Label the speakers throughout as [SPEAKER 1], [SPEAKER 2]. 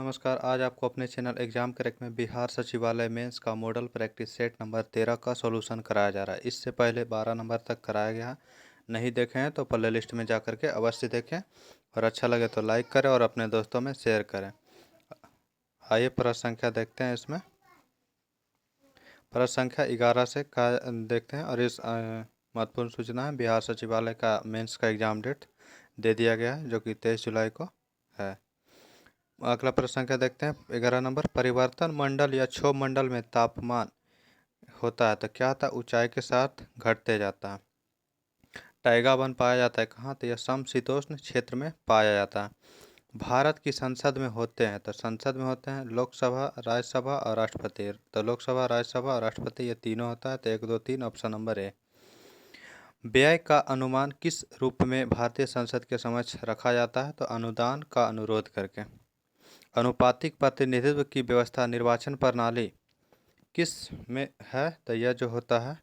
[SPEAKER 1] नमस्कार। आज आपको अपने चैनल एग्जाम क्रैक में बिहार सचिवालय मेंस का मॉडल प्रैक्टिस सेट नंबर 13 का सॉल्यूशन कराया जा रहा है। इससे पहले 12 नंबर तक कराया गया है। नहीं देखे हैं तो प्ले लिस्ट में जा करके अवश्य देखें और अच्छा लगे तो लाइक करें और अपने दोस्तों में शेयर करें। आइए प्रश्न संख्या देखते हैं। इसमें प्रश्न संख्या 11 से का देखते हैं और इस महत्वपूर्ण सूचना है। बिहार सचिवालय का मेंस का एग्जाम डेट दे दिया गया है जो कि 23 जुलाई को है। अगला प्रश्न संख्या देखते हैं 11 नंबर। परिवर्तन मंडल या क्षोभ मंडल में तापमान होता है तो क्या होता है? ऊंचाई के साथ घटते जाता है। टाइगा वन पाया जाता है कहाँ? तो यह समशीतोष्ण क्षेत्र में पाया जाता है। भारत की संसद में होते हैं तो संसद में होते हैं लोकसभा, राज्यसभा और राष्ट्रपति। तो लोकसभा, राज्यसभा और राष्ट्रपति ये तीनों होता है। तो 1, 2, 3 ऑप्शन नंबर ए। व्यय का अनुमान किस रूप में भारतीय संसद के समक्ष रखा जाता है? तो अनुदान का अनुरोध करके। अनुपातिक प्रतिनिधित्व की व्यवस्था निर्वाचन प्रणाली किस में है? तो यह जो होता है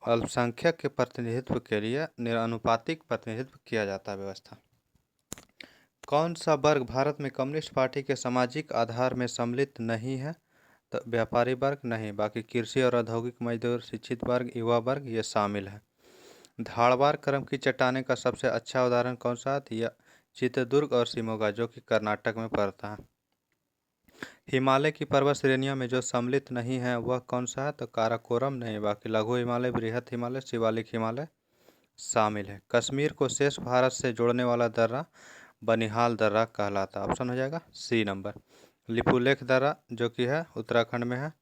[SPEAKER 1] अल्पसंख्यक के प्रतिनिधित्व के लिए अनुपातिक प्रतिनिधित्व किया जाता है व्यवस्था। कौन सा वर्ग भारत में कम्युनिस्ट पार्टी के सामाजिक आधार में सम्मिलित नहीं है? तो व्यापारी वर्ग नहीं, बाकी कृषि और औद्योगिक मजदूर, शिक्षित वर्ग, युवा वर्ग ये शामिल है। धारवाड़ क्रम की चट्टाने का सबसे अच्छा उदाहरण कौन सा है? यह चित्रदुर्ग और शिमोगा जो कि कर्नाटक में पड़ता है। हिमालय की पर्वत श्रेणियों में जो सम्मिलित नहीं है वह कौन सा है? तो काराकोरम नहीं, बाकी लघु हिमालय, बृहत हिमालय, शिवालिक हिमालय शामिल है। कश्मीर को शेष भारत से जोड़ने वाला दर्रा बनिहाल दर्रा कहलाता है। ऑप्शन हो जाएगा सी नंबर। लिपुलेख दर्रा जो कि है उत्तराखंड में है।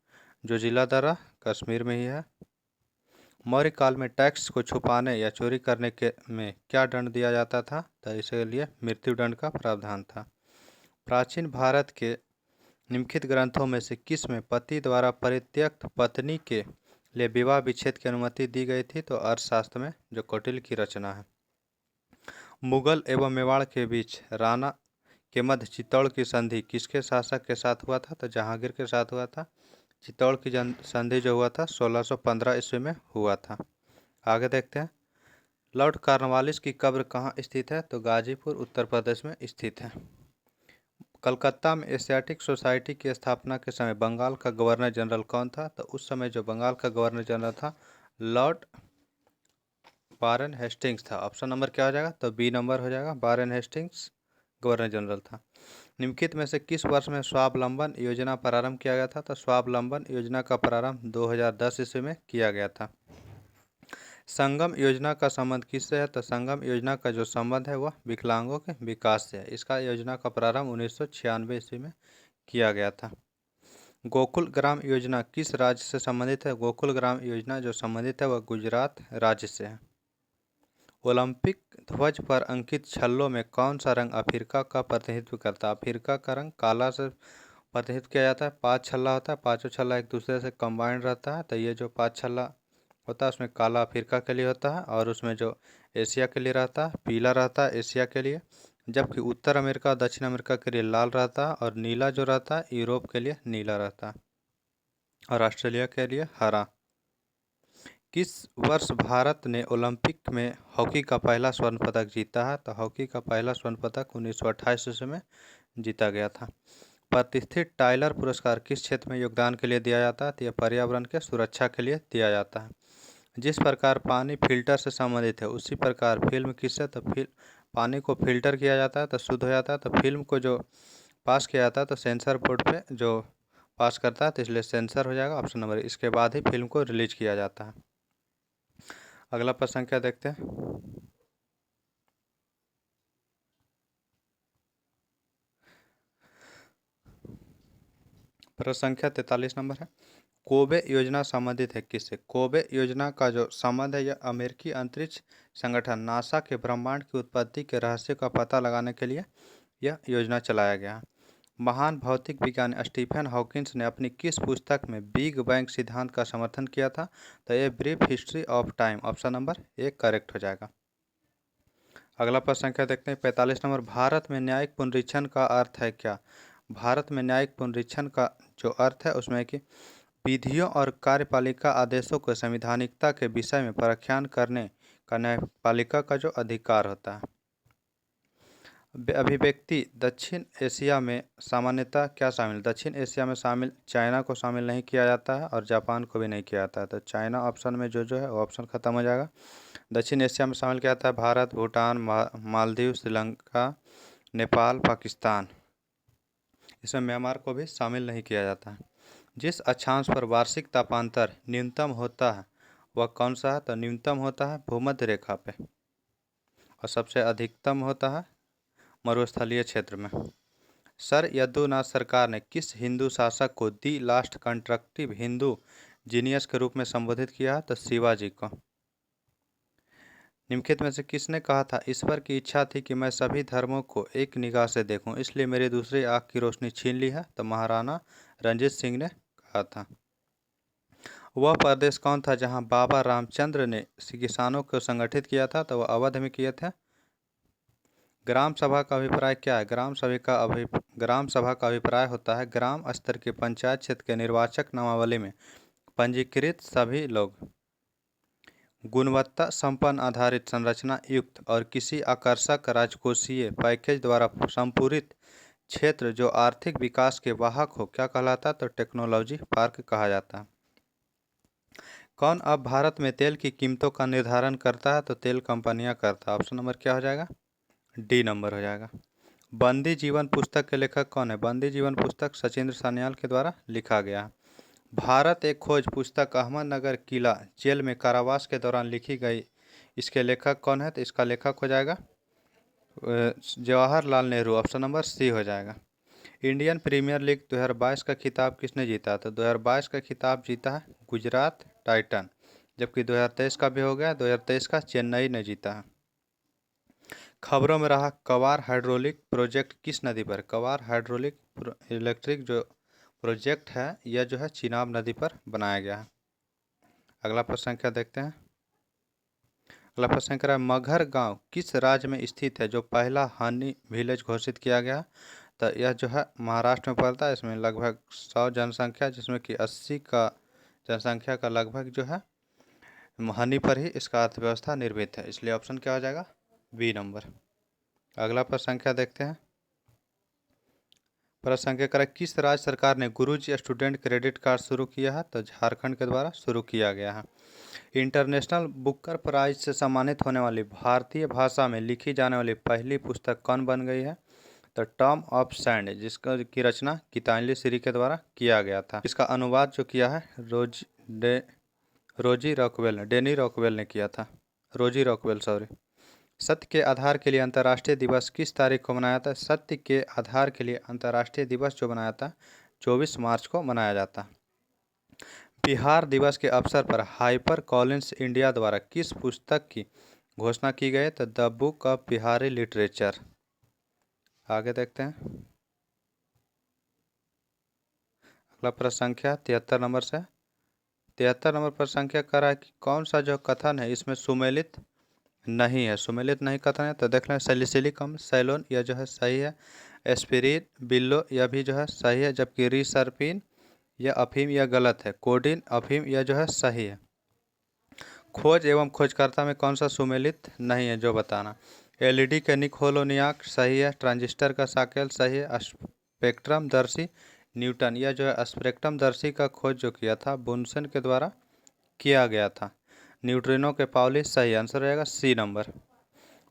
[SPEAKER 1] जोजिला दर्रा कश्मीर में ही है। मौर्य काल में टैक्स को छुपाने या चोरी करने के में क्या दंड दिया जाता था? तो इसके लिए मृत्युदंड का प्रावधान था। प्राचीन भारत के निम्नलिखित ग्रंथों में से किस में पति द्वारा परित्यक्त पत्नी के लिए विवाह विच्छेद की अनुमति दी गई थी? तो अर्थशास्त्र में जो कौटिल्य की रचना है। मुगल एवं मेवाड़ के बीच राणा के मध्य चित्तौड़ की संधि किसके शासक के साथ हुआ था? तो जहांगीर के साथ हुआ था। चित्तौड़ की संधि जो हुआ था 1615 ईस्वी में हुआ था। आगे देखते हैं। लॉर्ड कॉर्नवालिस की कब्र कहाँ स्थित है? तो गाजीपुर उत्तर प्रदेश में स्थित है। कलकत्ता में एशियाटिक सोसाइटी की स्थापना के समय बंगाल का गवर्नर जनरल कौन था? तो उस समय जो बंगाल का गवर्नर जनरल था लॉर्ड वारेन हेस्टिंग्स था। ऑप्शन नंबर क्या हो जाएगा? तो बी नंबर हो जाएगा। वारेन हेस्टिंग्स गवर्नर जनरल था। निम्नलिखित में से किस वर्ष में स्वावलंबन योजना प्रारंभ किया गया था? तो स्वावलंबन योजना का प्रारंभ 2010 ईस्वी में किया गया था। संगम योजना का संबंध किससे है? तो संगम योजना का जो संबंध है वह विकलांगों के विकास से है। इसका योजना का प्रारंभ 1996 ईस्वी में किया गया था। गोकुल ग्राम योजना किस राज्य से संबंधित है? गोकुल ग्राम योजना जो संबंधित है वह गुजरात राज्य से है। ओलंपिक ध्वज पर अंकित छल्लों में कौन सा रंग अफ्रीका का प्रतिनिधित्व करता है? अफ्रीका का रंग काला से प्रतिनिधित्व किया जाता है। 5 छल्ला होता है, पांचों छल्ला एक दूसरे से कंबाइंड रहता है। तो ये जो 5 छल्ला होता है उसमें काला अफ्रीका के लिए होता है और उसमें जो एशिया के लिए रहता है पीला रहता है एशिया के लिए, जबकि उत्तर अमेरिका और दक्षिण अमेरिका के लिए लाल रहता है और नीला जो रहता है यूरोप के लिए नीला रहता है और ऑस्ट्रेलिया के लिए हरा। किस वर्ष भारत ने ओलंपिक में हॉकी का पहला स्वर्ण पदक जीता है? तो हॉकी का पहला स्वर्ण पदक 1928 ईस्वी में जीता गया था। प्रतिष्ठित टाइलर पुरस्कार किस क्षेत्र में योगदान के लिए दिया जाता है? तो यह पर्यावरण के सुरक्षा के लिए दिया जाता है। जिस प्रकार पानी फिल्टर से संबंधित है उसी प्रकार फिल्म किससे? तो पानी को फिल्टर किया जाता है तो शुद्ध हो जाता है। तो फिल्म को जो पास किया जाता है तो सेंसर बोर्ड पे जो पास करता है तो इसलिए सेंसर हो जाएगा ऑप्शन नंबर। इसके बाद ही फिल्म को रिलीज किया जाता है। अगला प्रश्न संख्या देखते हैं। प्रश्न संख्या 43 नंबर है। कोबे योजना संबंधित है किससे? कोबे योजना का जो संबंध है यह अमेरिकी अंतरिक्ष संगठन नासा के ब्रह्मांड की उत्पत्ति के रहस्य का पता लगाने के लिए यह योजना चलाया गया। महान भौतिक विज्ञानी स्टीफन हॉकिंस ने अपनी किस पुस्तक में बिग बैंग सिद्धांत का समर्थन किया था? तो ये brief history of time option number 1 correct हो जाएगा। अगला प्रश्न संख्या देखते हैं 45 नंबर। भारत में न्यायिक पुनरीक्षण का अर्थ है क्या? भारत में न्यायिक पुनरीक्षण का जो अर्थ है उसमें कि विधियों और कार्यपालिका आदेशों को संवैधानिकता के विषय में व्याख्यान करने का न्यायपालिका का जो अधिकार होता है। अभिव्यक्ति दक्षिण एशिया में सामान्यतः क्या शामिल? दक्षिण एशिया में शामिल चाइना को शामिल नहीं किया जाता है और जापान को भी नहीं किया जाता है। तो चाइना ऑप्शन में जो है वो ऑप्शन खत्म हो जाएगा। दक्षिण एशिया में शामिल किया जाता है भारत, भूटान, मालदीव, श्रीलंका, नेपाल, पाकिस्तान। इसमें म्यांमार को भी शामिल नहीं किया जाता है। जिस अक्षांश पर वार्षिक तापांतर न्यूनतम होता है वह कौन सा है? तो न्यूनतम होता है भूमध्य रेखा पे और सबसे अधिकतम होता है मरुस्थलीय क्षेत्र में। सर यदुनाथ सरकार ने किस हिंदू शासक को दी लास्ट कंस्ट्रक्टिव हिंदू जीनियस के रूप में संबोधित किया? तो शिवाजी को। निम्नलिखित में से किसने कहा था, ईश्वर की इच्छा थी कि मैं सभी धर्मों को एक निगाह से देखूं, इसलिए मेरी दूसरी आंख की रोशनी छीन ली है? तो महाराणा रंजीत सिंह ने कहा था। वह प्रदेश कौन था जहां बाबा रामचंद्र ने किसानों को संगठित किया था? तो वह अवध में किए थे। ग्राम सभा का अभिप्राय क्या है? ग्राम सभा का अभिप्राय होता है ग्राम स्तर के पंचायत क्षेत्र के निर्वाचक नामावली में पंजीकृत सभी लोग। गुणवत्ता संपन्न आधारित संरचना युक्त और किसी आकर्षक राजकोषीय पैकेज द्वारा संपूरित क्षेत्र जो आर्थिक विकास के वाहक हो क्या कहलाता? तो टेक्नोलॉजी पार्क कहा जाता है। कौन अब भारत में तेल की कीमतों का निर्धारण करता है? तो तेल कंपनियां करता है। ऑप्शन नंबर क्या हो जाएगा? डी नंबर हो जाएगा। बंदी जीवन पुस्तक के लेखक कौन है? बंदी जीवन पुस्तक सचिंद्र सान्याल के द्वारा लिखा गया है। भारत एक खोज पुस्तक अहमदनगर किला जेल में कारावास के दौरान लिखी गई, इसके लेखक कौन है? तो इसका लेखक हो जाएगा Jawaharlal Nehru. Option number C हो जाएगा। इंडियन प्रीमियर लीग 2022 का खिताब किसने जीता? तो 2022 का खिताब जीता है गुजरात टाइटन, जबकि 2023 का भी हो गया। 2023 का चेन्नई ने जीता है। खबरों में रहा कवार हाइड्रोलिक प्रोजेक्ट किस नदी पर? कवार हाइड्रोलिक इलेक्ट्रिक जो प्रोजेक्ट है यह जो है चिनाब नदी पर बनाया गया है। अगला प्रश्न क्या देखते हैं। अगला प्रश्न कह रहा है मगहर गांव किस राज्य में स्थित है जो पहला हनी विलेज घोषित किया गया? तो यह जो है महाराष्ट्र में पड़ता है। इसमें लगभग 100 जनसंख्या, जिसमें कि 80 का जनसंख्या का लगभग जो है हनी पर ही इसका अर्थव्यवस्था निर्मित है, इसलिए ऑप्शन क्या हो जाएगा? B number. अगला प्रश्न संख्या देखते हैं। प्रश्न संख्या करें किस राज्य सरकार ने गुरुजी स्टूडेंट क्रेडिट कार्ड शुरू किया है? तो झारखंड के द्वारा शुरू किया गया है। इंटरनेशनल बुकर प्राइज से सम्मानित होने वाली भारतीय भाषा में लिखी जाने वाली पहली पुस्तक कौन बन गई है? तो टॉम ऑफ सैंड, जिसका की रचना गीतांजलि श्री के द्वारा किया गया था। इसका अनुवाद जो किया है रोजी रॉकवेल ने किया था। रोजी रॉकवेल, सॉरी। सत्य के आधार के लिए अंतर्राष्ट्रीय दिवस किस तारीख को मनाया जाता है? सत्य के आधार के लिए अंतर्राष्ट्रीय दिवस जो मनाया था 24 मार्च को मनाया जाता है। बिहार दिवस के अवसर पर हाइपर कॉलिंस इंडिया द्वारा किस पुस्तक की घोषणा की गई? तो the book of Bihari literature. आगे देखते हैं। अगला प्रश्न संख्या 73 नंबर से 73 नंबर पर संख्या कर रहा है कि कौन सा जो कथन है इसमें सुमेलित नहीं है? सुमेलित नहीं कथन है तो देख लें सैलिसिलिकम सैलोन यह जो है सही है। एस्पिरिन बिल्लो यह भी जो है सही है, जबकि रिसर्पिन यह अफीम यह गलत है। कोडिन अफीम यह जो है सही है। खोज एवं खोजकर्ता में कौन सा सुमेलित नहीं है जो बताना। एलईडी के निकोलोनियाक सही है। ट्रांजिस्टर का साकेल सही है। स्पेक्ट्रम दर्शी न्यूटन यह जो है स्पेक्ट्रम दर्शी का खोज जो किया था बुनसन के द्वारा किया गया था। न्यूट्रिनो के पाउली सही आंसर रहेगा सी नंबर।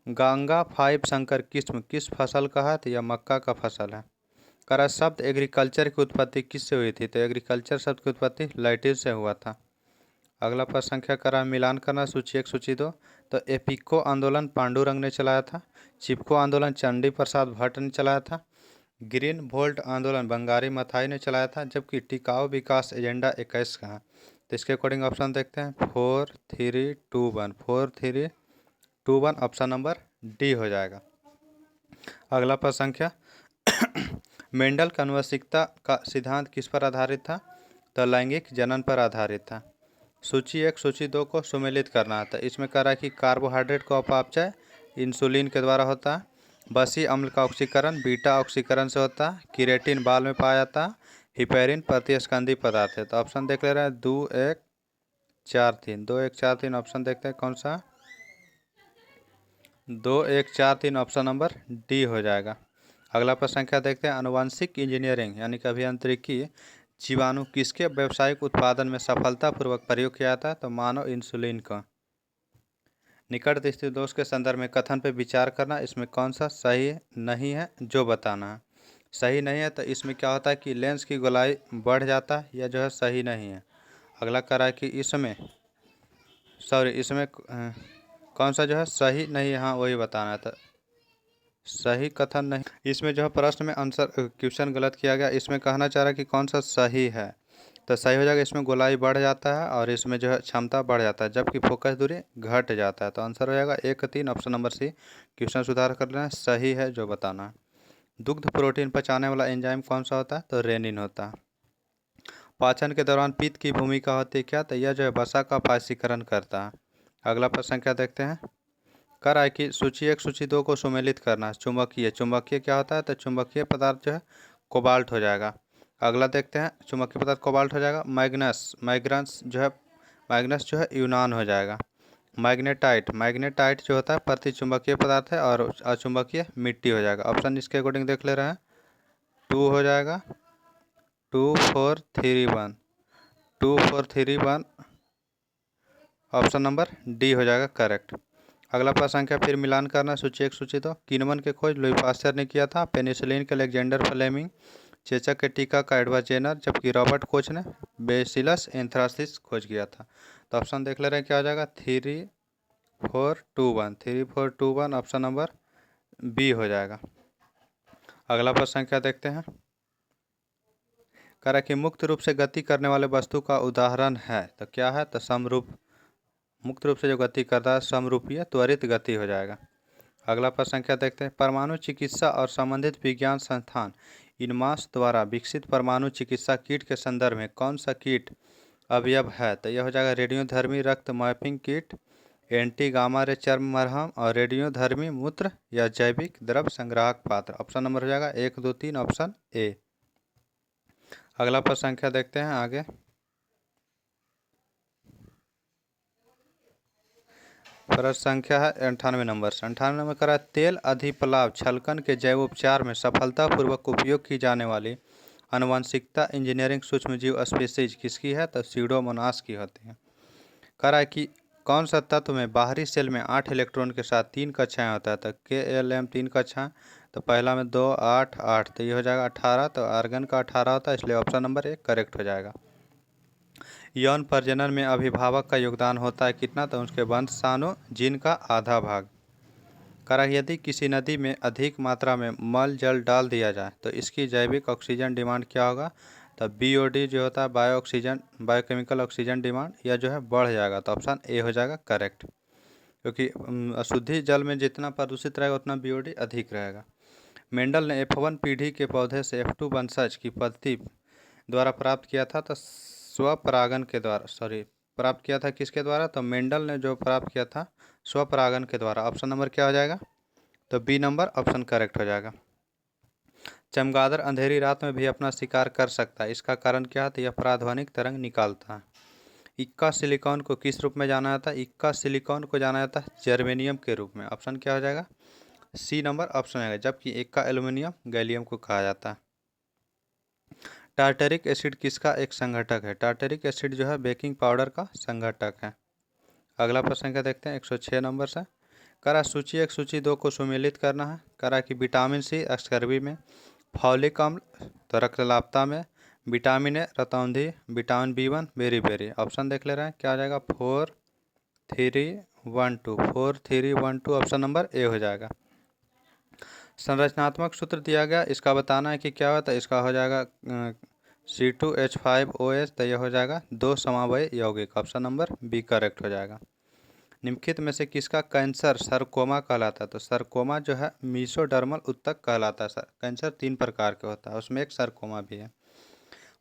[SPEAKER 1] गंगा 5 संकर किस्म किस फसल का है? तो यह मक्का का फसल है। करा शब्द एग्रीकल्चर की उत्पत्ति किससे हुई थी? तो एग्रीकल्चर शब्द की उत्पत्ति लैटिन से हुआ था। अगला प्रश्न संख्या करा मिलान करना सूची 1 सूची 2। तो एपिको आंदोलन पांडुरंग ने चलाया था। चिपको आंदोलन चंडी प्रसाद भट्ट ने चलाया था। ग्रीन वोल्ट आंदोलन बंगारी मथाई ने चलाया था, जबकि टिकाऊ विकास एजेंडा 21 का है। तो इसके अकॉर्डिंग ऑप्शन देखते हैं 4 3 2 1 4 3 2 1 ऑप्शन नंबर डी हो जाएगा। अगला प्रश्न संख्या मेंडल का आनुवंशिकता का सिद्धांत किस पर आधारित था? तो लैंगिक जनन पर आधारित था। सूची 1 सूची 2 को सुमेलित करना था। इसमें कह रहा है कि कार्बोहाइड्रेट का उपापचय इंसुलिन के द्वारा होता है। बसी अम्ल का ऑक्सीकरण बीटा ऑक्सीकरण से होता है। किरेटिन बाल में पाया जाता है। हिपेरिन प्रतिस्कंदी पदार्थ है। तो ऑप्शन देख ले रहे हैं 2 1 4 3 2 1 4 3 ऑप्शन देखते हैं कौन सा। 2 1 4 3 ऑप्शन नंबर डी हो जाएगा। अगला प्रश्न संख्या देखते हैं, आनुवंशिक इंजीनियरिंग यानी कि अभियांत्रिकी जीवाणु किसके व्यावसायिक उत्पादन में सफलतापूर्वक प्रयोग किया जाता है? तो मानव इंसुलिन का। निकट स्थित दोष के संदर्भ में कथन पर विचार करना, इसमें कौन सा सही नहीं है जो बताना है। सही नहीं है तो इसमें क्या होता है कि लेंस की गोलाई बढ़ जाता है, यह जो है सही नहीं है। अगला कह रहा है कि इसमें कौन सा जो है सही नहीं है, हाँ वही बताना है। तो सही कथन नहीं, इसमें जो है प्रश्न में आंसर क्वेश्चन गलत किया गया। इसमें कहना चाह रहा है कि कौन सा सही है, तो सही हो जाएगा इसमें गोलाई बढ़ जाता है और इसमें जो है क्षमता बढ़ जाता है, जबकि फोकस दूरी घट जाता है। तो आंसर हो जाएगा 1 3 ऑप्शन नंबर सी। क्वेश्चन सुधार कर लेना, सही है जो बताना है। दुग्ध प्रोटीन पचाने वाला एंजाइम कौन सा होता है? तो रेनिन होता है। पाचन के दौरान पित्त की भूमिका होती है क्या? तो यह जो है वसा का पाचीकरण करता है। अगला प्रश्न क्या देखते हैं, कह रहा है कि सूची 1 सूची 2 को सुमेलित करना। चुंबकीय क्या होता है? तो चुंबकीय पदार्थ जो है कोबाल्ट हो जाएगा। अगला देखते हैं, चुंबकीय पदार्थ कोबाल्ट हो जाएगा। मैग्नस जो है यूनान हो जाएगा। मैग्नेटाइट जो होता है प्रतिचुंबकीय पदार्थ है और अचुंबकीय मिट्टी हो जाएगा। ऑप्शन इसके अकॉर्डिंग देख ले रहे हैं, 2 हो जाएगा, 2 4 3 1, 2 4 3 1 ऑप्शन नंबर डी हो जाएगा करेक्ट। अगला प्रश्न संख्या फिर मिलान करना, सूची 1 सूची 2। किनमन के खोज लुई पास्चर ने किया था। पेनिसिलिन के अलेक्जेंडर फ्लेमिंग, चेचक के टीका का एडवर्ड जेनर, जबकि रॉबर्ट कोच ने बेसिलस एंथ्रासिस खोज किया था। तो ऑप्शन देख ले रहे हैं क्या हो जाएगा, 3 4 2 1, 3 4 2 1 ऑप्शन नंबर बी हो जाएगा। अगला प्रश्न संख्या देखते हैं, कह रहा कि मुक्त रूप से गति करने वाले वस्तु का उदाहरण है। तो क्या है? तो समरूप, मुक्त रूप से जो गति करता है समरूपीय त्वरित गति हो जाएगा। अगला प्रश्न संख्या देखते हैं, परमाणु चिकित्सा और संबंधित विज्ञान संस्थान इनमास द्वारा विकसित परमाणु चिकित्सा किट के संदर्भ में कौन सा किट अवयव है? तो यह हो जाएगा रेडियोधर्मी रक्त mapping kit, anti gamma ray चर्म मरहम और रेडियोधर्मी मूत्र या जैविक द्रव संग्राहक पात्र। ऑप्शन नंबर हो जाएगा 1 2 3 ऑप्शन ए। अगला प्रश्न संख्या देखते हैं आगे, प्रश्न संख्या है 98 नंबर से। 98 नंबर करा, तेल अधिप्लाव छलकन के जैव उपचार में सफलतापूर्वक उपयोग की जाने वाली आनुवंशिकता इंजीनियरिंग सूक्ष्मजीव स्पीसीज किसकी है? तो स्यूडोमोनास की होती है। कह रहा है कि कौन सा तत्व में बाहरी सेल में 8 इलेक्ट्रॉन के साथ 3 कक्षाएं होता है? तो KLM 3 कक्षाएं, तो पहला में 2 8 8, तो ये हो जाएगा 18। तो आर्गन का 18 होता है, इसलिए ऑप्शन नंबर 1 करेक्ट हो जाएगा। यौन प्रजनन में अभिभावक का योगदान होता है कितना? तो उसके वंशाणु जीन का आधा भाग। करा, यदि किसी नदी में अधिक मात्रा में मल जल डाल दिया जाए तो इसकी जैविक ऑक्सीजन डिमांड क्या होगा? तो BOD जो होता है बायोकेमिकल ऑक्सीजन डिमांड, यह जो है बढ़ जाएगा। तो ऑप्शन ए हो जाएगा करेक्ट, क्योंकि अशुद्धि जल में जितना प्रदूषित रहेगा उतना BOD अधिक रहेगा। मेंडल ने F1 पीढ़ी के पौधे से F2 वंशज की पद्धति द्वारा प्राप्त किया था। तो स्वपरागन के द्वारा प्राप्त किया था, किसके द्वारा? तो मेंडल ने जो प्राप्त किया था स्वपरागन के द्वारा। ऑप्शन नंबर क्या हो जाएगा? तो बी नंबर ऑप्शन करेक्ट हो जाएगा। चमगादड़ अंधेरी रात में भी अपना शिकार कर सकता है, इसका कारण क्या है? तो यह पराध्वनिक तरंग निकालता है। इक्का सिलिकॉन को किस रूप में जाना जाता है? इक्का सिलिकॉन को जाना जाता है जर्मेनियम के रूप में। ऑप्शन क्या हो जाएगा? सी नंबर ऑप्शन आएगा, जबकि इक्का एल्यूमिनियम गैलियम को कहा जाता है। टार्टरिक एसिड किसका एक संघटक है? टार्टरिक एसिड जो है बेकिंग पाउडर का संघटक है। अगला प्रश्न क्या देखते हैं 106 नंबर से। करा, सूची 1 सूची 2 को सुमेलित करना है। करा कि विटामिन सी स्कर्वी में, फॉलिक अम्ल तो रक्तलापता में, विटामिन ए रतौंधी, vitamin B1 beriberi. Option देख ले रहे हैं क्या हो जाएगा? 4 3 1 2, 4 3 1 2 ऑप्शन नंबर ए हो जाएगा। संरचनात्मक सूत्र दिया गया, इसका बताना है कि क्या होता है। इसका हो जाएगा C2H5OH, तो यह हो जाएगा 2 समवायी यौगिक। ऑप्शन नंबर बी करेक्ट हो जाएगा। निम्नलिखित में से किसका कैंसर सरकोमा कहलाता है? तो सरकोमा जो है मीसोडर्मल उत्तक कहलाता है। कैंसर 3 प्रकार के होता है, उसमें एक सरकोमा भी है।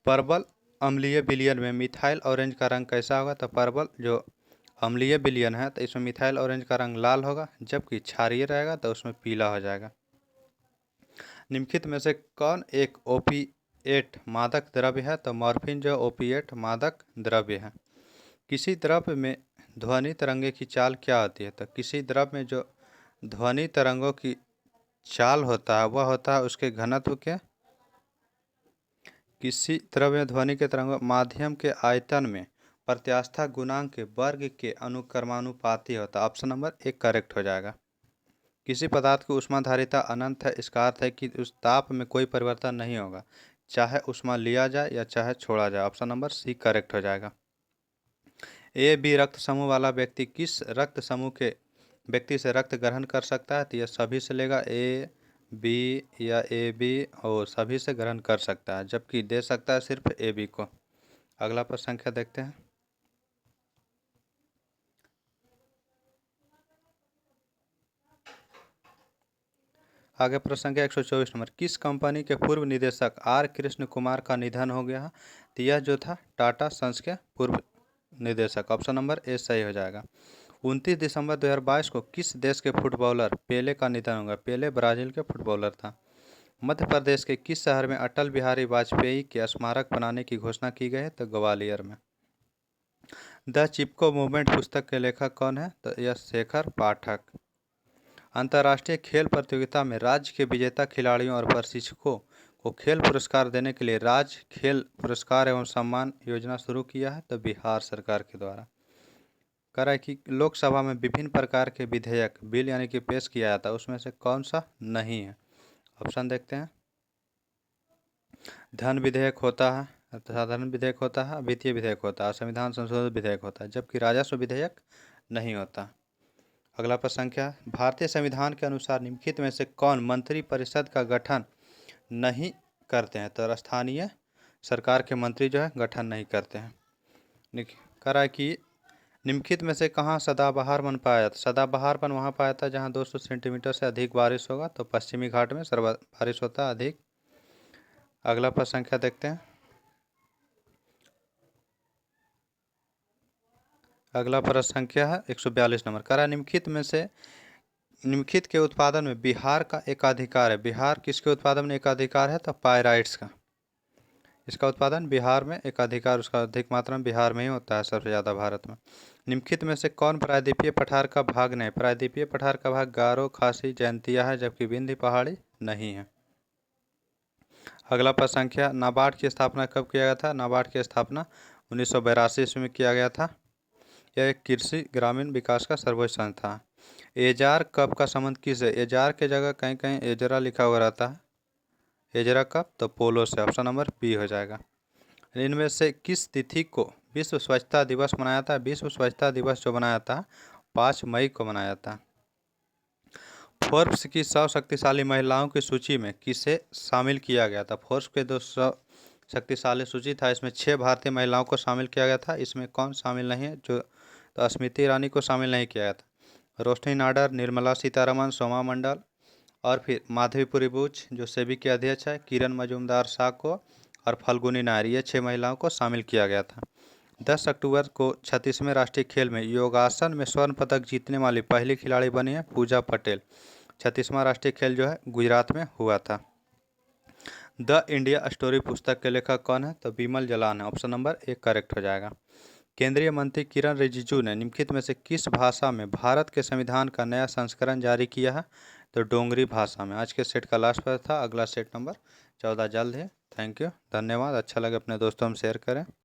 [SPEAKER 1] परबल अम्लीय विलयन में मिथाइल ऑरेंज का रंग कैसा होगा? तो परबल जो अम्लीय विलयन है तो इसमें मिथाइल ऑरेंज का रंग लाल होगा, जबकि क्षारीय रहेगा तो उसमें पीला हो जाएगा। निम्नलिखित में से कौन एक ओपिएट मादक द्रव्य है? तो मॉर्फिन जो ओपिएट मादक द्रव्य है। किसी द्रव्य में ध्वनि तरंगे की चाल क्या होती है? तो किसी द्रव्य में जो ध्वनि तरंगों की चाल होता है वह होता है उसके घनत्व के किसी द्रव्य ध्वनि के तरंगों माध्यम के आयतन में प्रत्यास्था गुणांक के वर्ग के अनुक्रमानुपाती होता है। ऑप्शन नंबर एक करेक्ट हो जाएगा। किसी पदार्थ की ऊष्माधारिता अनंत है, इसका अर्थ है कि उस ताप में कोई परिवर्तन नहीं होगा, चाहे ऊष्मा लिया जाए या चाहे छोड़ा जाए। ऑप्शन नंबर सी करेक्ट हो जाएगा। ए बी रक्त समूह वाला व्यक्ति किस रक्त समूह के व्यक्ति से रक्त ग्रहण कर सकता है? तो यह सभी से लेगा, ए बी या ए बी, और सभी से ग्रहण कर सकता है, जबकि दे सकता है सिर्फ ए बी को। अगला प्रश्न संख्या देखते हैं। आगे प्रश्न संख्या 124 नंबर, किस कंपनी के पूर्व निदेशक आर कृष्ण कुमार का निधन हो गया? तो यह जो था टाटा सन्स के पूर्व निदेशक। ऑप्शन नंबर ए सही हो जाएगा। 29 दिसंबर 2022 को किस देश के फुटबॉलर पेले का निधन होगा? पेले ब्राजील के फुटबॉलर था। मध्य प्रदेश के किस शहर में अटल बिहारी वाजपेयी के स्मारक बनाने की घोषणा की गई है? तो ग्वालियर में। द चिपको मूवमेंट पुस्तक के लेखक कौन है? तो यह शेखर पाठक। अंतर्राष्ट्रीय खेल प्रतियोगिता में राज्य के विजेता खिलाड़ियों और प्रशिक्षकों को खेल पुरस्कार देने के लिए राज्य खेल पुरस्कार एवं सम्मान योजना शुरू किया है। तो बिहार सरकार के द्वारा। कह रहा है कि लोकसभा में विभिन्न प्रकार के विधेयक बिल यानी कि पेश किया जाता है, उसमें से कौन सा नहीं है? ऑप्शन देखते हैं। धन विधेयक होता है, साधारण विधेयक होता है, वित्तीय विधेयक होता है, संविधान संशोधन विधेयक होता है, जबकि राजस्व विधेयक नहीं होता। अगला प्रश्न संख्या, भारतीय संविधान के अनुसार निम्नलिखित में से कौन मंत्री परिषद का गठन नहीं करते हैं? तो स्थानीय सरकार के मंत्री जो है गठन नहीं करते हैं। कह रहा है कि निम्नलिखित में से कहाँ सदाबहार वन पाया जाता है? सदाबहार वन वहाँ पाया जाता है जहाँ 200 सेंटीमीटर से अधिक बारिश होगा। तो पश्चिमी घाट में बारिश होता है अधिक। अगला प्रश्न संख्या देखते हैं। अगला प्रश्न संख्या है 142 नंबर। कह रहा है निम्नलिखित के उत्पादन में बिहार का एकाधिकार है। बिहार किसके उत्पादन में एकाधिकार है? तो पायराइट्स का। इसका उत्पादन बिहार में एकाधिकार, उसका अधिक मात्रा में बिहार में ही होता है सबसे ज़्यादा भारत में। निम्नलिखित में से कौन प्रायद्वीपीय पठार का भाग नहीं? प्रायद्वीपीय पठार का भाग गारो, खासी, जयंतिया है, जबकि विंध्य पहाड़ी नहीं है। अगला प्रश्न संख्या, नाबार्ड की स्थापना कब किया गया था? नाबार्ड की स्थापना 1982 ईस्वी में किया गया था। यह एक कृषि ग्रामीण विकास का सर्वोच्च संस्था है। एजार कप का संबंध किस है? एजार के जगह कहीं कहीं एजरा लिखा हुआ रहता है। एजरा कप तो पोलो से। ऑप्शन नंबर बी हो जाएगा। इनमें से किस तिथि को विश्व स्वच्छता दिवस मनाया था? विश्व स्वच्छता दिवस जो मनाया था 5 मई को मनाया था। फोर्ब्स की 100 शक्तिशाली महिलाओं की सूची में किसे शामिल किया गया था? फोर्ब्स के 200 शक्तिशाली सूची था, इसमें 6 भारतीय महिलाओं को शामिल किया गया था। इसमें कौन शामिल नहीं है? जो तो स्मृति ईरानी को शामिल नहीं किया गया था। रोशनी नाडर, निर्मला सीतारमण, सोमा मंडल और फिर माधवीपुरी बुच जो सेबी के अध्यक्ष है, किरण मजूमदार साको और फल्गुनी नायर, ये 6 महिलाओं को शामिल किया गया था। 10 अक्टूबर को 36वें राष्ट्रीय खेल में योगासन में स्वर्ण पदक जीतने वाली पहली खिलाड़ी बनी है पूजा पटेल। 36वां राष्ट्रीय खेल जो है गुजरात में हुआ था। द इंडिया स्टोरी पुस्तक के लेखक कौन है? तो बिमल जलान है। ऑप्शन नंबर एक करेक्ट हो जाएगा। केंद्रीय मंत्री किरण रिजिजू ने निम्नलिखित में से किस भाषा में भारत के संविधान का नया संस्करण जारी किया है? तो डोंगरी भाषा में। आज के सेट का लास्ट प्रश्न था। अगला सेट नंबर 14 जल्द है। थैंक यू, धन्यवाद। अच्छा लगे अपने दोस्तों में शेयर करें।